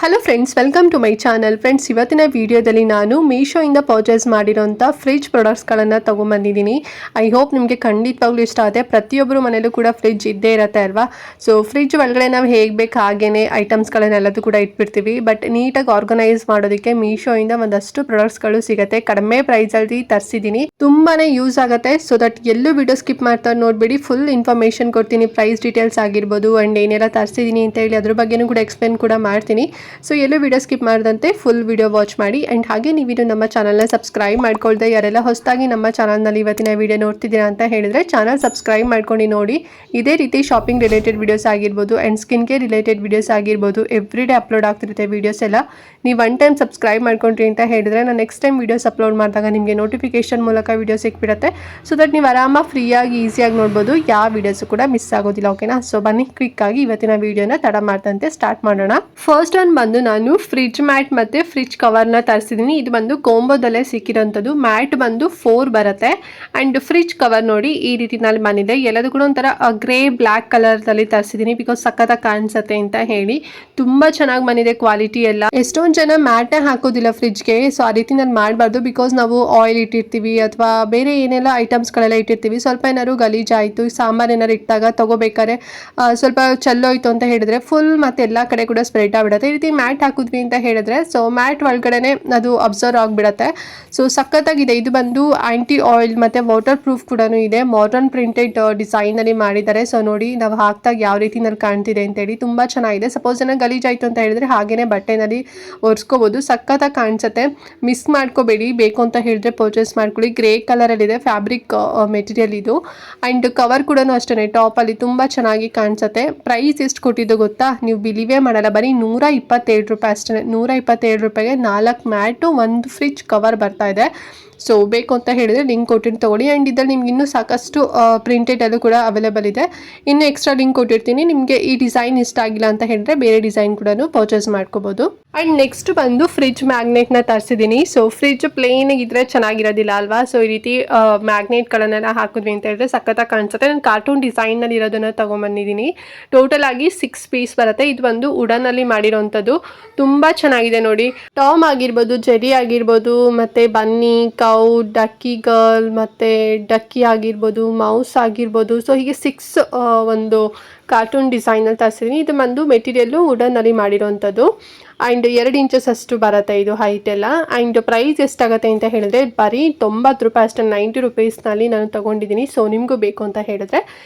Hello friends, welcome to my channel. Friends, ಇವತ್ತಿನ ವಿಡಿಯೋದಲ್ಲಿ ನಾನು ಮೀಶೋಯಿಂದ ಪರ್ಚೇಸ್ ಮಾಡಿರೋಂಥ ಫ್ರಿಡ್ಜ್ ಪ್ರಾಡಕ್ಟ್ಸ್ಗಳನ್ನು ತೊಗೊಂಬಂದಿದ್ದೀನಿ. ಐ ಹೋಪ್ ನಿಮಗೆ ಖಂಡಿತವಾಗ್ಲೂ ಇಷ್ಟ ಆಗುತ್ತೆ. ಪ್ರತಿಯೊಬ್ಬರು ಮನೇಲೂ ಕೂಡ ಫ್ರಿಡ್ಜ್ ಇದ್ದೇ ಇರುತ್ತೆ ಅಲ್ವಾ. ಸೊ ಫ್ರಿಡ್ಜ್ ಒಳಗಡೆ ನಾವು ಹೇಗೆ ಬೇಕು ಹಾಗೇ ಐಟಮ್ಸ್ಗಳನ್ನೆಲ್ಲದೂ ಕೂಡ ಇಟ್ಬಿಡ್ತೀವಿ. ಬಟ್ ನೀಟಾಗಿ ಆರ್ಗನೈಸ್ ಮಾಡೋದಕ್ಕೆ ಮೀಶೋಯಿಂದ ಒಂದಷ್ಟು ಪ್ರಾಡಕ್ಟ್ಸ್ಗಳು ಸಿಗುತ್ತೆ. ಕಡಿಮೆ ಪ್ರೈಸಲ್ಲಿ ತರಿಸಿದ್ದೀನಿ. ತುಂಬಾ ಯೂಸ್ ಆಗುತ್ತೆ. ಸೊ ದಟ್ ಎಲ್ಲೂ ವಿಡಿಯೋ ಸ್ಕಿಪ್ ಮಾಡ್ತಾ ನೋಡಿಬಿಡಿ. ಫುಲ್ ಇನ್ಫಾರ್ಮೇಷನ್ ಕೊಡ್ತೀನಿ, ಪ್ರೈಸ್ ಡೀಟೇಲ್ಸ್ ಆಗಿರ್ಬೋದು ಆ್ಯಂಡ್ ಏನೆಲ್ಲ ತರಿಸಿದ್ದೀನಿ ಅಂತ ಹೇಳಿ ಅದ್ರ ಬಗ್ಗೆನೂ ಕೂಡ ಎಕ್ಸ್ಪ್ಲೇನ್ ಕೂಡ ಮಾಡ್ತೀನಿ. ಸೊ ಎಲ್ಲೂ ವಿಡಿಯೋ ಸ್ಕಿಪ್ ಮಾಡದಂತೆ ಫುಲ್ ವಿಡಿಯೋ ವಾಚ್ ಮಾಡಿ. ಆ್ಯಂಡ್ ಹಾಗೆ ನೀವಿನ್ನು ನಮ್ಮ ಚಾನಲ್ನ ಸಬ್ಸ್ಕ್ರೈಬ್ ಮಾಡ್ಕೊಳ್ದೆ ಯಾರೆಲ್ಲ ಹೊಸದಾಗಿ ನಮ್ಮ ಚಾನಲ್ನಲ್ಲಿ ಇವತ್ತಿನ ವಿಡಿಯೋ ನೋಡ್ತಿದ್ದೀರಾ ಅಂತ ಹೇಳಿದ್ರೆ ಚಾನಲ್ ಸಬ್ಸ್ಕ್ರೈಬ್ ಮಾಡ್ಕೊಂಡು ನೋಡಿ. ಇದೇ ರೀತಿ ಶಾಪಿಂಗ್ ರಿಲೇಟೆಡ್ ವಿಡಿಯೋಸ್ ಆಗಿರ್ಬೋದು and skin care related videos ಆಗಿರ್ಬೋದು ಎವ್ರಿ ಡೇ ಅಪ್ಲೋಡ್ ಆಗ್ತಿರುತ್ತೆ ವಿಡಿಯೋಸ್ ಎಲ್ಲ. ನೀವು ಒನ್ ಟೈಮ್ ಸಬ್ಸ್ಕ್ರೈಬ್ ಮಾಡ್ಕೊಂಡ್ರಿ ಅಂತ ಹೇಳಿದ್ರೆ ನಾನು ನೆಕ್ಸ್ಟ್ ಟೈಮ್ ವಿಡಿಯೋಸ್ ಅಪ್ಲೋಡ್ ಮಾಡಿದಾಗ ನಿಮಗೆ ನೋಟಿಫಿಕೇಶನ್ ಮೂಲಕ ವಿಡಿಯೋ ಸಿಕ್ಬಿಡುತ್ತೆ. ಸೊ ದಟ್ ನೀವು ಆರಾಮಾಗಿ ಫ್ರೀಯಾಗಿ ಈಸಿಯಾಗಿ ನೋಡ್ಬೋದು, ಯಾವ ವಿಡಿಯೋಸು ಕೂಡ ಮಿಸ್ ಆಗೋದಿಲ್ಲ. ಓಕೆನಾ? ಸೊ ಬನ್ನಿ ಕ್ವಿಕ್ಕಾಗಿ ಇವತ್ತಿನ ವಿಡಿಯೋನ ತಡ ಮಾಡ್ದಂತೆ ಸ್ಟಾರ್ಟ್ ಮಾಡೋಣ. ಫಸ್ಟ್ ಒನ್ ಬಂದು ನಾನು ಫ್ರಿಡ್ಜ್ ಮ್ಯಾಟ್ ಮತ್ತು ಫ್ರಿಡ್ಜ್ ಕವರ್ನ ತರಿಸಿದ್ದೀನಿ. ಇದು ಬಂದು ಕೋಂಬೋದಲ್ಲೇ ಸಿಕ್ಕಿರೋಂಥದ್ದು. ಮ್ಯಾಟ್ ಬಂದು 4 ಬರುತ್ತೆ ಆ್ಯಂಡ್ ಫ್ರಿಡ್ಜ್ ಕವರ್ ನೋಡಿ ಈ ರೀತಿನಲ್ಲಿ ಬಂದಿದೆ. ಎಲ್ಲದೂ ಕೂಡ ಒಂಥರ ಗ್ರೇ ಬ್ಲ್ಯಾಕ್ ಕಲರ್ದಲ್ಲಿ ತರಿಸಿದ್ದೀನಿ, ಬಿಕಾಸ್ ಸಖತ್ತಾಗಿ ಕಾಣಿಸುತ್ತೆ ಅಂತ ಹೇಳಿ. ತುಂಬ ಚೆನ್ನಾಗಿ ಬಂದಿದೆ ಕ್ವಾಲಿಟಿ ಎಲ್ಲ. ಎಷ್ಟೊಂದು ಜನ ಮ್ಯಾಟೇ ಹಾಕೋದಿಲ್ಲ ಫ್ರಿಡ್ಜ್ಗೆ. ಸೊ ಆ ರೀತಿ ನಾನು ಮಾಡಬಾರ್ದು, ಬಿಕಾಸ್ ನಾವು ಆಯಿಲ್ ಇಟ್ಟಿರ್ತೀವಿ ಅಥವಾ ಬೇರೆ ಏನೆಲ್ಲ ಐಟಮ್ಸ್ಗಳೆಲ್ಲ ಇಟ್ಟಿರ್ತೀವಿ. ಸ್ವಲ್ಪ ಏನಾದ್ರು ಗಲೀಜಾಯಿತು, ಸಾಂಬಾರು ಏನಾರು ಇಟ್ಟಾಗ ತಗೋಬೇಕಾದ್ರೆ ಸ್ವಲ್ಪ ಚೆಲ್ಲೋಯ್ತು ಅಂತ ಹೇಳಿದ್ರೆ ಫುಲ್ ಮತ್ತೆ ಎಲ್ಲ ಕಡೆ ಕೂಡ ಸ್ಪ್ರೆಡ್ ಆಗಿಬಿಡುತ್ತೆ. ಈ ರೀತಿ ಮ್ಯಾಟ್ ಹಾಕಿದ್ವಿ ಅಂತ ಹೇಳಿದ್ರೆ ಸೊ ಮ್ಯಾಟ್ ಒಳಗಡೆ ಅದು ಅಬ್ಸರ್ವ್ ಆಗಿಬಿಡುತ್ತೆ. ಸೊ ಸಖತ್ತಾಗಿದೆ. ಇದು ಬಂದು ಆಂಟಿ ಆಯಿಲ್ ಮತ್ತು ವಾಟರ್ ಪ್ರೂಫ್ ಕೂಡ ಇದೆ. ಮಾಡರ್ನ್ ಪ್ರಿಂಟೆಡ್ ಡಿಸೈನಲ್ಲಿ ಮಾಡಿದ್ದಾರೆ. ಸೊ ನೋಡಿ ನಾವು ಹಾಕಿದಾಗ ಯಾವ ರೀತಿನಲ್ಲಿ ಕಾಣ್ತಿದೆ ಅಂತೇಳಿ ತುಂಬ ಚೆನ್ನಾಗಿದೆ. ಸಪೋಸ್ ಏನಾದ್ರು ಗಲೀಜಾಯಿತು ಅಂತ ಹೇಳಿದ್ರೆ ಹಾಗೇನೆ ಬಟ್ಟೆನಲ್ಲಿ ಒರೆಸ್ಕೋಬೋದು. ಸಖತ್ತಾಗಿ ಕಾಣಿಸುತ್ತೆ. ಮಿಸ್ ಮಾಡ್ಕೋಬೇಡಿ. ಬೇಕು ಅಂತ ಹೇಳಿದ್ರೆ ಪರ್ಚೇಸ್ ಮಾಡ್ಕೊಳ್ಳಿ. ಗ್ರೇ ಕಲರಲ್ಲಿದೆ, ಫ್ಯಾಬ್ರಿಕ್ ಮೆಟೀರಿಯಲ್ ಇದು. ಆ್ಯಂಡ್ ಕವರ್ ಕೂಡ ಅಷ್ಟೇ ಟಾಪಲ್ಲಿ ತುಂಬ ಚೆನ್ನಾಗಿ ಕಾಣಿಸುತ್ತೆ. ಪ್ರೈಸ್ ಎಷ್ಟು ಕೊಟ್ಟಿದ್ದು ಗೊತ್ತಾ? ನೀವು ಬಿಲಿವೇ ಮಾಡಲ್ಲ, ಬರೀ 127 ರೂಪಾಯಿ ಅಷ್ಟೇ. 127 ರೂಪಾಯಿಗೆ 4 ಮ್ಯಾಟು 1 ಫ್ರಿಡ್ಜ್ ಕವರ್ ಬರ್ತಾ ಇದೆ. ಸೊ ಬೇಕು ಅಂತ ಹೇಳಿದ್ರೆ ಲಿಂಕ್ ಕೊಟ್ಟಿಟ್ಟು ತೊಗೊಳ್ಳಿ. ಆ್ಯಂಡ್ ಇದರಲ್ಲಿ ನಿಮ್ಗೆ ಇನ್ನೂ ಸಾಕಷ್ಟು ಪ್ರಿಂಟೆಡಲ್ಲೂ ಕೂಡ ಅವೈಲೇಬಲ್ ಇದೆ. ಇನ್ನೂ ಎಕ್ಸ್ಟ್ರಾ ಲಿಂಕ್ ಕೊಟ್ಟಿರ್ತೀನಿ. ನಿಮಗೆ ಈ ಡಿಸೈನ್ ಇಷ್ಟ ಆಗಿಲ್ಲ ಅಂತ ಹೇಳಿದ್ರೆ ಬೇರೆ ಡಿಸೈನ್ ಕೂಡ ಪರ್ಚೇಸ್ ಮಾಡ್ಕೋಬೋದು. ಆ್ಯಂಡ್ ನೆಕ್ಸ್ಟ್ ಬಂದು ಫ್ರಿಡ್ಜ್ ಮ್ಯಾಗ್ನೆಟ್ನ ತರಿಸಿದ್ದೀನಿ. ಸೊ ಫ್ರಿಡ್ಜ್ ಪ್ಲೇನ್ ಇದ್ರೆ ಚೆನ್ನಾಗಿರೋದಿಲ್ಲ ಅಲ್ವಾ. ಸೊ ಈ ರೀತಿ ಮ್ಯಾಗ್ನೆಟ್ಗಳನ್ನೆಲ್ಲ ಹಾಕಿದ್ವಿ ಅಂತ ಹೇಳಿದ್ರೆ ಸಖತ್ತಾಗಿ ಕಾಣಿಸುತ್ತೆ. ನಾನು ಕಾರ್ಟೂನ್ ಡಿಸೈನಲ್ಲಿ ಇರೋದನ್ನು ತೊಗೊಂಬಂದಿದ್ದೀನಿ. ಟೋಟಲ್ ಆಗಿ 6 ಪೀಸ್ ಬರುತ್ತೆ. ಇದು ಒಂದು ವುಡನಲ್ಲಿ ಮಾಡಿರೋಂಥದ್ದು. ತುಂಬ ಚೆನ್ನಾಗಿದೆ ನೋಡಿ. ಟಾಮ್ ಆಗಿರ್ಬೋದು, ಜೆರಿ ಆಗಿರ್ಬೋದು, ಮತ್ತು ಬನ್ನಿ, ಕೌ, ಡಕ್ಕಿ ಗರ್ಲ್, ಮತ್ತು ಡಕ್ಕಿ ಆಗಿರ್ಬೋದು, ಮೌಸ್ ಆಗಿರ್ಬೋದು. ಸೊ ಹೀಗೆ 6 ಒಂದು ಕಾರ್ಟೂನ್ ಡಿಸೈನಲ್ಲಿ ತರಿಸಿದ್ದೀನಿ. ಇದು ಬಂದು ಮೆಟೀರಿಯಲ್ಲು ವುಡನಲ್ಲಿ ಮಾಡಿರೋಂಥದ್ದು. ಆ್ಯಂಡ್ 2 ಇಂಚಸ್ ಅಷ್ಟು ಬರುತ್ತೆ ಇದು ಹೈಟ್ ಎಲ್ಲ. ಆ್ಯಂಡ್ ಪ್ರೈಸ್ ಎಷ್ಟಾಗುತ್ತೆ ಅಂತ ಹೇಳಿದ್ರೆ ಬರೀ 90 ರೂಪಾಯಿ ಅಷ್ಟೇ. 90 ರೂಪೀಸ್ನಲ್ಲಿ ನಾನು ತೊಗೊಂಡಿದ್ದೀನಿ. ಸೊ ನಿಮಗೂ ಬೇಕು ಅಂತ ಹೇಳಿದ್ರೆ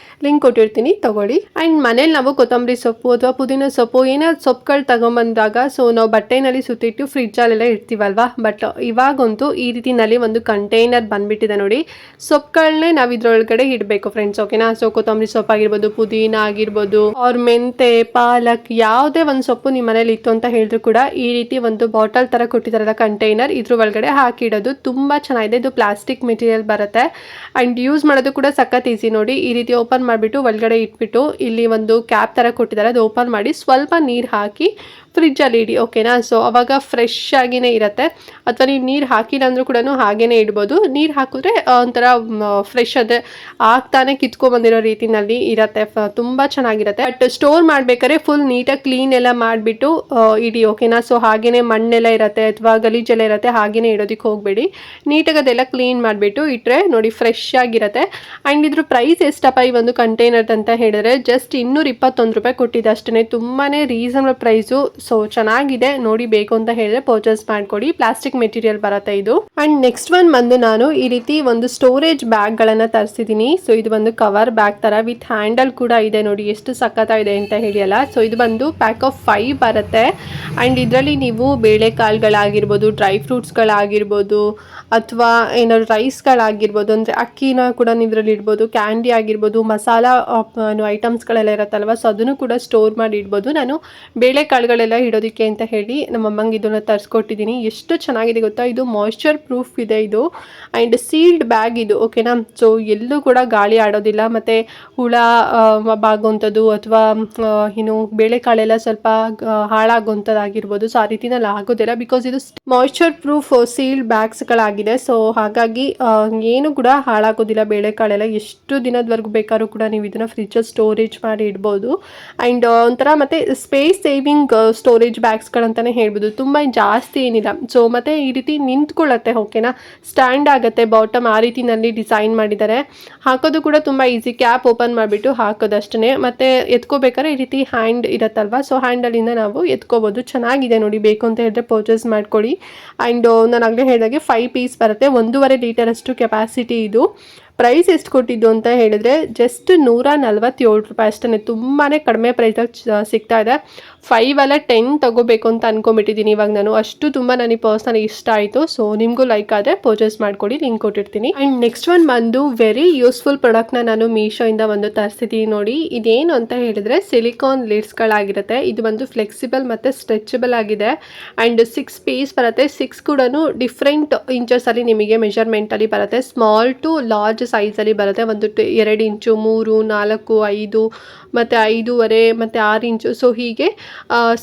ಲಿಂಕ್ ಕೊಟ್ಟಿರ್ತೀನಿ, ತೊಗೊಳ್ಳಿ. ಆ್ಯಂಡ್ ಮನೇಲಿ ನಾವು ಕೊತ್ತಂಬರಿ ಸೊಪ್ಪು ಅಥವಾ ಪುದೀನ ಸೊಪ್ಪು ಏನಾದ್ರು ಸೊಪ್ಪುಗಳು ತೊಗೊಂಬಂದಾಗ ಸೊ ನಾವು ಬಟ್ಟೆನಲ್ಲಿ ಸುತ್ತಿಟ್ಟು ಫ್ರಿಡ್ಜಲ್ಲೆಲ್ಲ ಇಡ್ತೀವಲ್ವಾ. ಬಟ್ ಇವಾಗಂತೂ ಈ ರೀತಿನಲ್ಲಿ ಒಂದು ಕಂಟೈನರ್ ಬಂದುಬಿಟ್ಟಿದೆ ನೋಡಿ. ಸೊಪ್ಪುಗಳನ್ನೇ ನಾವು ಇದ್ರೊಳಗಡೆ ಇಡಬೇಕು ಫ್ರೆಂಡ್ಸ್. ಓಕೆನಾ? ಸೊ ಕೊತ್ತಂಬರಿ ಸೊಪ್ಪು ಆಗಿರ್ಬೋದು, ಪುದೀನ ಆಗಿರ್ಬೋದು, ಅವ್ರ ಮೆಂತೆ, ಪಾಲಕ್, ಯಾವುದೇ ಒಂದು ಸೊಪ್ಪು ನಿಮ್ಮ ಮನೇಲಿ ಇತ್ತು ಅಂತ ಹೇಳಿದ್ರು ಕೂಡ ಈ ರೀತಿ ಒಂದು ಬಾಟಲ್ ತರ ಕೊಟ್ಟಿದ್ದಾರಲ್ಲ ಕಂಟೈನರ್, ಇದ್ರ ಒಳಗಡೆ ಹಾಕಿಡೋದು. ತುಂಬಾ ಚೆನ್ನಾಗಿದೆ. ಇದು ಪ್ಲಾಸ್ಟಿಕ್ ಮೆಟೀರಿಯಲ್ ಬರುತ್ತೆ ಅಂಡ್ ಯೂಸ್ ಮಾಡೋದು ಕೂಡ ಸಖತ್ ಈಸಿ ನೋಡಿ. ಈ ರೀತಿ ಓಪನ್ ಮಾಡಿಬಿಟ್ಟು ಒಳಗಡೆ ಇಟ್ಬಿಟ್ಟು ಇಲ್ಲಿ ಒಂದು ಕ್ಯಾಪ್ ತರ ಕೊಟ್ಟಿದ್ದಾರೆ, ಅದು ಓಪನ್ ಮಾಡಿ ಸ್ವಲ್ಪ ನೀರು ಹಾಕಿ ಫ್ರಿಡ್ಜಲ್ಲಿ ಇಡಿ. ಓಕೆನಾ? ಸೊ ಅವಾಗ ಫ್ರೆಶ್ ಆಗಿನೇ ಇರುತ್ತೆ. ಅಥವಾ ನೀವು ನೀರು ಹಾಕಿಲ್ಲ ಅಂದರೂ ಕೂಡ ಹಾಗೇನೆ ಇಡ್ಬೋದು. ನೀರು ಹಾಕಿದ್ರೆ ಒಂಥರ ಫ್ರೆಶ್ ಅಂದರೆ ಆಗ್ತಾನೆ ಕಿತ್ಕೊಂಡ್ಬಂದಿರೋ ರೀತಿನಲ್ಲಿ ಇರುತ್ತೆ. ತುಂಬ ಚೆನ್ನಾಗಿರುತ್ತೆ. ಬಟ್ ಸ್ಟೋರ್ ಮಾಡ್ಬೇಕಾದ್ರೆ ಫುಲ್ ನೀಟಾಗಿ ಕ್ಲೀನ್ ಎಲ್ಲ ಮಾಡಿಬಿಟ್ಟು ಇಡಿ. ಓಕೆನಾ? ಸೊ ಹಾಗೇನೆ ಮಣ್ಣೆಲ್ಲ ಇರುತ್ತೆ ಅಥವಾ ಗಲೀಜೆಲ್ಲ ಇರುತ್ತೆ, ಹಾಗೇನೆ ಇಡೋದಕ್ಕೆ ಹೋಗಬೇಡಿ. ನೀಟಾಗಿ ಅದೆಲ್ಲ ಕ್ಲೀನ್ ಮಾಡಿಬಿಟ್ಟು ಇಟ್ಟರೆ ನೋಡಿ ಫ್ರೆಶ್ ಆಗಿರುತ್ತೆ. ಆ್ಯಂಡ್ ಇದ್ರ ಪ್ರೈಸ್ ಎಷ್ಟಪ್ಪ ಈ ಒಂದು ಕಂಟೈನರ್ ಅಂತ ಹೇಳಿದ್ರೆ ಜಸ್ಟ್ 221 ರೂಪಾಯಿ ಕೊಟ್ಟಿದೆ ಅಷ್ಟೇ. ತುಂಬಾ ರೀಸನಬಲ್ ಪ್ರೈಸು. ಸೊ ಚೆನ್ನಾಗಿದೆ ನೋಡಿ. ಬೇಕು ಅಂತ ಹೇಳಿದ್ರೆ ಪರ್ಚೇಸ್ ಮಾಡ್ಕೊಡಿ. ಪ್ಲಾಸ್ಟಿಕ್ ಮೆಟೀರಿಯಲ್ ಬರುತ್ತೆ ಇದು. ಅಂಡ್ ನೆಕ್ಸ್ಟ್ ಒನ್ ಬಂದು ನಾನು ಈ ರೀತಿ ಒಂದು ಸ್ಟೋರೇಜ್ ಬ್ಯಾಗ್ಗಳನ್ನು ತರಿಸಿದ್ದೀನಿ. ಸೊ ಇದು ಒಂದು ಕವರ್ ಬ್ಯಾಗ್ ತರ ವಿತ್ ಹ್ಯಾಂಡಲ್ ಕೂಡ ಇದೆ ನೋಡಿ. ಎಷ್ಟು ಸಖತ್ತಾಗಿದೆ ಅಂತ ಹೇಳಿ ಅಲ್ಲ. ಸೊ ಇದು ಬಂದು ಪ್ಯಾಕ್ ಆಫ್ 5 ಬರುತ್ತೆ. ಆ್ಯಂಡ್ ಇದರಲ್ಲಿ ನೀವು ಬೇಳೆಕಾಳುಗಳಾಗಿರ್ಬೋದು, ಡ್ರೈ ಫ್ರೂಟ್ಸ್ಗಳಾಗಿರ್ಬೋದು, ಅಥವಾ ಏನಾದ್ರು ರೈಸ್ಗಳಾಗಿರ್ಬೋದು, ಅಂದರೆ ಅಕ್ಕಿನ ಕೂಡ ನೀವು ಇದರಲ್ಲಿ ಇಡ್ಬೋದು, ಕ್ಯಾಂಡಿ ಆಗಿರ್ಬೋದು, ಮಸಾಲ ಐಟಮ್ಸ್ಗಳೆಲ್ಲ ಇರುತ್ತಲ್ವ, ಸೊ ಅದನ್ನು ಕೂಡ ಸ್ಟೋರ್ ಮಾಡಿ ಇಡ್ಬೋದು. ನಾನು ಬೇಳೆಕಾಳುಗಳೆಲ್ಲ ಇಡೋದಕ್ಕೆ ಅಂತ ಹೇಳಿ ನಮ್ಮಮ್ಮಂಗೆ ಇದನ್ನು ತರಿಸ್ಕೊಟ್ಟಿದ್ದೀನಿ. ಎಷ್ಟು ಚೆನ್ನಾಗಿದೆ ಗೊತ್ತಾ. ಇದು ಮಾಯ್ಶ್ಚರ್ ಪ್ರೂಫ್ ಇದೆ ಇದು. ಆ್ಯಂಡ್ ಸೀಲ್ಡ್ ಬ್ಯಾಗ್ ಇದು. ಓಕೆನಾ? ಸೊ ಎಲ್ಲೂ ಕೂಡ ಗಾಳಿ ಆಡೋದಿಲ್ಲ, ಮತ್ತು ಹುಳ ಬಾಗುವಂಥದ್ದು ಅಥವಾ ಏನು ಬೇಳೆಕಾಳೆಲ್ಲ ಸ್ವಲ್ಪ ಹಾಳಾಗುವಂಥದ್ದಾಗಿರ್ಬೋದು. ಸೊ ಆ ರೀತಿನಲ್ಲಿ ಆಗೋದಿಲ್ಲ, ಬಿಕಾಸ್ ಇದು ಮಾಯ್ಶ್ಚರ್ ಪ್ರೂಫ್ ಸೀಲ್ಡ್ ಬ್ಯಾಗ್ಸ್ಗಳಾಗಿರುತ್ತೆ. ಆಗಿದೆ. ಸೊ ಹಾಗಾಗಿ ಏನು ಕೂಡ ಹಾಳಾಗೋದಿಲ್ಲ. ಬೇಳೆಕಾಳೆಲ್ಲ ಎಷ್ಟು ದಿನದವರೆಗೂ ಬೇಕಾದ್ರೂ ಕೂಡ ನೀವು ಇದನ್ನು ಫ್ರಿಜ್ಜಲ್ಲಿ ಸ್ಟೋರೇಜ್ ಮಾಡಿ ಇಡ್ಬೋದು. ಆ್ಯಂಡ್ ಒಂಥರ ಮತ್ತು ಸ್ಪೇಸ್ ಸೇವಿಂಗ್ ಸ್ಟೋರೇಜ್ ಬ್ಯಾಗ್ಸ್ಗಳಂತಲೇ ಹೇಳ್ಬೋದು. ತುಂಬ ಜಾಸ್ತಿ ಏನಿಲ್ಲ. ಸೊ ಮತ್ತು ಈ ರೀತಿ ನಿಂತ್ಕೊಳ್ಳುತ್ತೆ, ಓಕೆನಾ. ಸ್ಟ್ಯಾಂಡ್ ಆಗುತ್ತೆ ಬಾಟಮ್, ಆ ರೀತಿನಲ್ಲಿ ಡಿಸೈನ್ ಮಾಡಿದ್ದಾರೆ. ಹಾಕೋದು ಕೂಡ ತುಂಬ ಈಸಿ. ಕ್ಯಾಪ್ ಓಪನ್ ಮಾಡಿಬಿಟ್ಟು ಹಾಕೋದಷ್ಟೇ. ಮತ್ತು ಎತ್ಕೋಬೇಕಾದ್ರೆ ಈ ರೀತಿ ಹ್ಯಾಂಡ್ ಇರುತ್ತಲ್ವ, ಸೊ ಹ್ಯಾಂಡಲಿಂದ ನಾವು ಎತ್ಕೋಬೋದು. ಚೆನ್ನಾಗಿದೆ ನೋಡಿ, ಬೇಕು ಅಂತ ಹೇಳಿದ್ರೆ ಪರ್ಚೇಸ್ ಮಾಡ್ಕೊಳ್ಳಿ. ಆ್ಯಂಡ್ ನಾನು ಆಗಲೇ ಹೇಳಿದಾಗೆ 5 ಪೀಸ್ ಬರುತ್ತೆ. 1.5 ಲೀಟರಷ್ಟು ಕೆಪಾಸಿಟಿ ಇದು. ಪ್ರೈಸ್ ಎಷ್ಟು ಕೊಟ್ಟಿದ್ದು ಅಂತ ಹೇಳಿದ್ರೆ ಜಸ್ಟ್ 147 ರೂಪಾಯಿ ಅಷ್ಟೇ. ತುಂಬಾ ಕಡಿಮೆ ಪ್ರೈಸಾಗಿ ಸಿಗ್ತಾ ಇದೆ. 5 ಅಲ್ಲ 10 ತಗೋಬೇಕು ಅಂತ ಅಂದ್ಕೊಂಬಿಟ್ಟಿದ್ದೀನಿ ಇವಾಗ ನಾನು. ಅಷ್ಟು ತುಂಬ ನನಗೆ ಪರ್ಸ್ನಲಿ ಇಷ್ಟ ಆಯಿತು. ಸೊ ನಿಮಗೂ ಲೈಕ್ ಆದರೆ ಪರ್ಚೇಸ್ ಮಾಡ್ಕೊಳ್ಳಿ, ಲಿಂಕ್ ಕೊಟ್ಟಿರ್ತೀನಿ. ಆ್ಯಂಡ್ ನೆಕ್ಸ್ಟ್ ಒನ್ ಬಂದು ವೆರಿ ಯೂಸ್ಫುಲ್ ಪ್ರಾಡಕ್ಟ್ನ ನಾನು ಮೀಶೋಯಿಂದ ಒಂದು ತರಿಸಿದ್ದೀನಿ ನೋಡಿ. ಇದೇನು ಅಂತ ಹೇಳಿದರೆ ಸಿಲಿಕಾನ್ ಲಿಡ್ಸ್ಗಳಾಗಿರುತ್ತೆ. ಇದು ಬಂದು ಫ್ಲೆಕ್ಸಿಬಲ್ ಮತ್ತು ಸ್ಟ್ರೆಚಬಲ್ ಆಗಿದೆ. ಆ್ಯಂಡ್ 6 ಪೀಸ್ ಬರುತ್ತೆ. 6 ಕೂಡ ಡಿಫ್ರೆಂಟ್ ಇಂಚಸಲ್ಲಿ ನಿಮಗೆ ಮೆಜರ್ಮೆಂಟಲ್ಲಿ ಬರುತ್ತೆ. ಸ್ಮಾಲ್ ಟು ಲಾರ್ಜ್ ಸೈಜಲ್ಲಿ ಬರುತ್ತೆ. ಒಂದು 2 ಇಂಚು, 3, 4, 5 ಮತ್ತು 5.5 ಮತ್ತು 6 ಇಂಚು. ಸೊ ಹೀಗೆ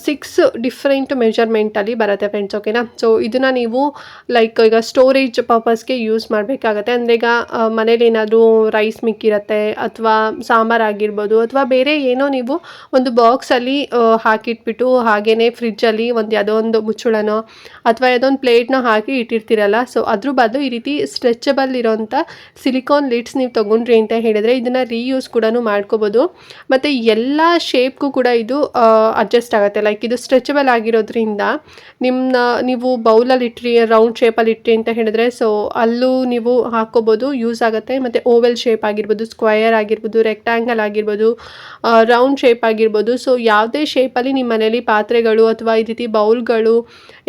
6 ಡಿಫ್ರೆಂಟ್ ಮೆಜರ್ಮೆಂಟಲ್ಲಿ ಬರುತ್ತೆ ಫ್ರೆಂಡ್ಸ್, ಓಕೆನಾ. ಸೊ ಇದನ್ನು ನೀವು ಲೈಕ್ ಈಗ ಸ್ಟೋರೇಜ್ ಪರ್ಪಸ್ಗೆ ಯೂಸ್ ಮಾಡಬೇಕಾಗತ್ತೆ. ಅಂದರೆ ಈಗ ಮನೇಲಿ ಏನಾದರೂ ರೈಸ್ ಮಿಕ್ಕಿರುತ್ತೆ ಅಥವಾ ಸಾಂಬಾರಾಗಿರ್ಬೋದು ಅಥವಾ ಬೇರೆ ಏನೋ ನೀವು ಒಂದು ಬಾಕ್ಸಲ್ಲಿ ಹಾಕಿಟ್ಬಿಟ್ಟು ಹಾಗೆಯೇ ಫ್ರಿಜ್ಜಲ್ಲಿ ಯಾವುದೋ ಒಂದು ಮುಚ್ಚಳನೋ ಅಥವಾ ಯಾವುದೋ ಒಂದು ಪ್ಲೇಟ್ನ ಹಾಕಿ ಇಟ್ಟಿರ್ತೀರಲ್ಲ, ಸೊ ಅದ್ರ ಬದಲು ಈ ರೀತಿ ಸ್ಟ್ರೆಚಬಲ್ ಇರೋಂಥ ಸಿಲಿಕಾನ್ ಲಿಡ್ಸ್ ನೀವು ತೊಗೊಂಡ್ರಿ ಅಂತ ಹೇಳಿದರೆ ಇದನ್ನು ರೀಯೂಸ್ ಕೂಡ ಮಾಡ್ಕೋಬೋದು. ಮತ್ತು ಎಲ್ಲ ಶೇಪ್ಗೂ ಕೂಡ ಇದು ಅಡ್ಜಸ್ಟ್ ಆಗುತ್ತೆ. ಲೈಕ್ ಇದು ಸ್ಟ್ರೆಚಬಲ್ ಆಗಿರೋದ್ರಿಂದ ನೀವು ಬೌಲಲ್ಲಿ ಇಟ್ರಿ, ರೌಂಡ್ ಶೇಪಲ್ಲಿ ಇಟ್ರಿ ಅಂತ ಹೇಳಿದ್ರೆ ಸೊ ಅಲ್ಲೂ ನೀವು ಹಾಕ್ಕೋಬೋದು, ಯೂಸ್ ಆಗುತ್ತೆ. ಮತ್ತು ಓವೆಲ್ ಶೇಪ್ ಆಗಿರ್ಬೋದು, ಸ್ಕ್ವಯರ್ ಆಗಿರ್ಬೋದು, ರೆಕ್ಟ್ಯಾಂಗಲ್ ಆಗಿರ್ಬೋದು, ರೌಂಡ್ ಶೇಪ್ ಆಗಿರ್ಬೋದು. ಸೊ ಯಾವುದೇ ಶೇಪಲ್ಲಿ ನಿಮ್ಮ ಮನೇಲಿ ಪಾತ್ರೆಗಳು ಅಥವಾ ಈ ರೀತಿ ಬೌಲ್ಗಳು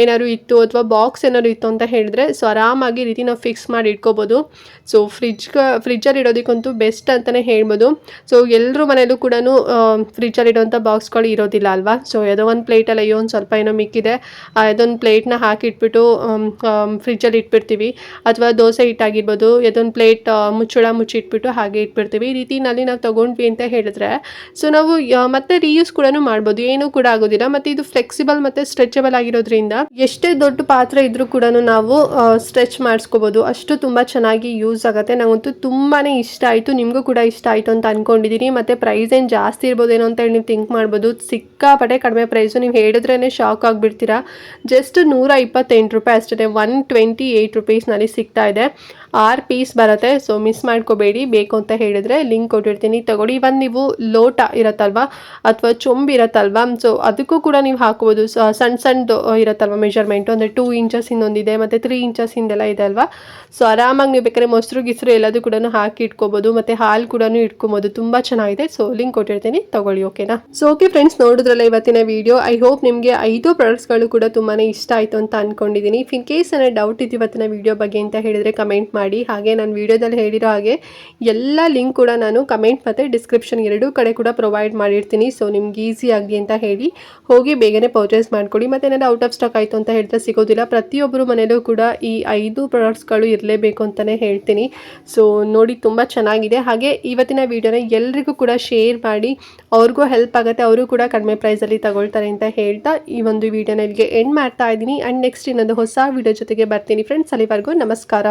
ಏನಾದ್ರು ಇತ್ತು ಅಥವಾ ಬಾಕ್ಸ್ ಏನಾದ್ರು ಇತ್ತು ಅಂತ ಹೇಳಿದ್ರೆ ಸೊ ಆರಾಮಾಗಿ ಈ ರೀತಿ ನಾವು ಫಿಕ್ಸ್ ಮಾಡಿ ಇಟ್ಕೋಬೋದು. ಸೊ ಫ್ರಿಜ್ಜಲ್ಲಿ ಇಡೋದಕ್ಕಂತೂ ಬೆಸ್ಟ್ ಅಂತಲೇ ಹೇಳ್ಬೋದು. ಸೊ ಎಲ್ಲರೂ ಮನೇಲೂ ಕೂಡ ಫ್ರಿಜ್ಜಲ್ಲಿ ಇಡೋವಂಥ ಬಾಕ್ಸ್ಗಳು ಇರೋದಿಲ್ಲ ಅಲ್ವಾ. ಸೊ ಯಾವುದೋ ಒಂದು ಪ್ಲೇಟಲ್ಲಿ ಅಯ್ಯೋ ಒಂದು ಸ್ವಲ್ಪ ಏನೋ ಮಿಕ್ಕಿದೆ, ಯಾವುದೊಂದು ಪ್ಲೇಟ್ನ ಹಾಕಿಟ್ಬಿಟ್ಟು ಫ್ರಿಜ್ಜಲ್ಲಿ ಇಟ್ಬಿಡ್ತೀವಿ. ಅಥವಾ ದೋಸೆ ಹಿಟ್ಟಾಗಿರ್ಬೋದು, ಯಾವುದೊಂದು ಪ್ಲೇಟ್ ಮುಚ್ಚಳ ಮುಚ್ಚಿಟ್ಬಿಟ್ಟು ಹಾಗೆ ಇಟ್ಬಿಡ್ತೀವಿ. ಈ ರೀತಿನಲ್ಲಿ ನಾವು ತೊಗೊಂಡ್ವಿ ಅಂತ ಹೇಳಿದ್ರೆ ಸೊ ನಾವು ಮತ್ತೆ ರೀಯೂಸ್ ಕೂಡ ಮಾಡ್ಬೋದು, ಏನೂ ಕೂಡ ಆಗೋದಿಲ್ಲ. ಮತ್ತು ಇದು ಫ್ಲೆಕ್ಸಿಬಲ್ ಮತ್ತು ಸ್ಟ್ರೆಚಬಲ್ ಆಗಿರೋದ್ರಿಂದ ಎಷ್ಟೇ ದೊಡ್ಡ ಪಾತ್ರೆ ಇದ್ರೂ ಕೂಡ ನಾವು ಸ್ಟ್ರೆಚ್ ಮಾಡಿಸ್ಕೋಬೋದು. ಅಷ್ಟು ತುಂಬ ಚೆನ್ನಾಗಿ ಯೂಸ್ ಆಗುತ್ತೆ. ನನಗಂತೂ ತುಂಬಾ ಇಷ್ಟ ಆಯಿತು, ನಿಮಗೂ ಕೂಡ ಇಷ್ಟ ಆಯಿತು ಅಂತ ಅಂದ್ಕೊಂಡಿದ್ದೀನಿ. ಮತ್ತು ಪ್ರೈಸ್ ಏನು ಜಾಸ್ತಿ ಇರ್ಬೋದೇನೋ ಅಂತೇಳಿ ನೀವು ಥಿಂಕ್ ಮಾಡ್ಬೋದು. ಸಿಕ್ಕಾಪಟ್ಟೆ ಕಡಿಮೆ ಪ್ರೈಸು, ನೀವು ಹೇಳಿದ್ರೇ ಶಾಕ್ ಆಗಿಬಿಡ್ತೀರಾ. ಜಸ್ಟ್ 128 ರೂಪಾಯಿ ಅಷ್ಟೇ. 128 ರುಪೀಸ್ನಲ್ಲಿ ಸಿಗ್ತಾ ಇದೆ. 6 ಪೀಸ್ ಬರುತ್ತೆ. ಸೊ ಮಿಸ್ ಮಾಡ್ಕೋಬೇಡಿ. ಬೇಕು ಅಂತ ಹೇಳಿದರೆ ಲಿಂಕ್ ಕೊಟ್ಟಿರ್ತೀನಿ, ತಗೊಳ್ಳಿ. ಇವನ್ ನೀವು ಲೋಟ ಇರುತ್ತಲ್ವ ಅಥವಾ ಚೊಂಬು ಇರುತ್ತಲ್ವ, ಸೊ ಅದಕ್ಕೂ ಕೂಡ ನೀವು ಹಾಕೋಬೋದು. ಸಣ್ಣದು ಇರುತ್ತಲ್ವ ಮೆಜರ್ಮೆಂಟು, ಅಂದರೆ 2 ಇಂಚಸ್ಸಿಂದ ಒಂದಿದೆ ಮತ್ತು 3 ಇಂಚಸ್ಸಿಂದೆಲ್ಲ ಇದೆ ಅಲ್ವಾ. ಸೊ ಆರಾಮಾಗಿ ನೀವು ಬೇಕಾದ್ರೆ ಮೊಸರು ಗಿಸ್ರು ಎಲ್ಲದೂ ಕೂಡ ಹಾಕಿ ಇಟ್ಕೋಬೋದು. ಮತ್ತು ಹಾಲು ಕೂಡ ಇಟ್ಕೊಬೋದು. ತುಂಬ ಚೆನ್ನಾಗಿದೆ. ಸೊ ಲಿಂಕ್ ಕೊಟ್ಟಿರ್ತೀನಿ, ತಗೊಳ್ಳಿ, ಓಕೆನಾ. ಸೊ ಓಕೆ ಫ್ರೆಂಡ್ಸ್, ನೋಡಿದ್ರಲ್ಲ ಇವತ್ತಿನ ವಿಡಿಯೋ. ಐ ಹೋಪ್ ನಿಮಗೆ 5 ಪ್ರಾಡಕ್ಟ್ಸ್ಗಳು ಕೂಡ ತುಂಬಾ ಇಷ್ಟ ಆಯಿತು ಅಂತ ಅಂದ್ಕೊಂಡಿದ್ದೀನಿ. ಇನ್ ಕೇಸ್ ಏನಾದ್ರು ಡೌಟ್ ಇತ್ತು ಇವತ್ತಿನ ವಿಡಿಯೋ ಬಗ್ಗೆ ಅಂತ ಹೇಳಿದರೆ ಕಮೆಂಟ್ ಮಾಡಿ. ಹಾಗೆ ನಾನು ವಿಡಿಯೋದಲ್ಲಿ ಹೇಳಿರೋ ಹಾಗೆ ಎಲ್ಲ ಲಿಂಕ್ ಕೂಡ ನಾನು ಕಮೆಂಟ್ ಮತ್ತು ಡಿಸ್ಕ್ರಿಪ್ಷನ್ ಎರಡೂ ಕಡೆ ಕೂಡ ಪ್ರೊವೈಡ್ ಮಾಡಿರ್ತೀನಿ. ಸೊ ನಿಮ್ಗೆ ಈಸಿ ಆಗಿ ಅಂತ ಹೇಳಿ ಹೋಗಿ ಬೇಗನೆ ಪರ್ಚೇಸ್ ಮಾಡ್ಕೊಳ್ಳಿ. ಮತ್ತು ಏನಾದ್ರು ಔಟ್ ಆಫ್ ಸ್ಟಾಕ್ ಆಯಿತು ಅಂತ ಹೇಳಿದ್ರೆ ಸಿಗೋದಿಲ್ಲ. ಪ್ರತಿಯೊಬ್ಬರು ಮನೆಯಲ್ಲೂ ಕೂಡ ಈ 5 ಪ್ರಾಡಕ್ಟ್ಸ್ಗಳು ಇರಲೇಬೇಕು ಅಂತಲೇ ಹೇಳ್ತೀನಿ. ಸೊ ನೋಡಿ, ತುಂಬ ಚೆನ್ನಾಗಿದೆ. ಹಾಗೆ ಇವತ್ತಿನ ವಿಡಿಯೋನ ಎಲ್ರಿಗೂ ಕೂಡ ಶೇರ್ ಮಾಡಿ, ಅವ್ರಿಗೂ ಹೆಲ್ಪ್ ಆಗುತ್ತೆ, ಅವರು ಕೂಡ ಕಡಿಮೆ ಪ್ರೈಸಲ್ಲಿ ತಗೊಳ್ತಾರೆ ಅಂತ ಹೇಳ್ತಾ ಈ ಒಂದು ವಿಡಿಯೋನ ಇಲ್ಲಿಗೆ ಎಂಡ್ ಮಾಡ್ತಾ ಇದ್ದೀನಿ. ಆ್ಯಂಡ್ ನೆಕ್ಸ್ಟ್ ಇನ್ನೊಂದು ಹೊಸ ವಿಡಿಯೋ ಜೊತೆಗೆ ಬರ್ತೀನಿ ಫ್ರೆಂಡ್ಸ್. ಅಲ್ಲಿವರೆಗೂ ನಮಸ್ಕಾರ.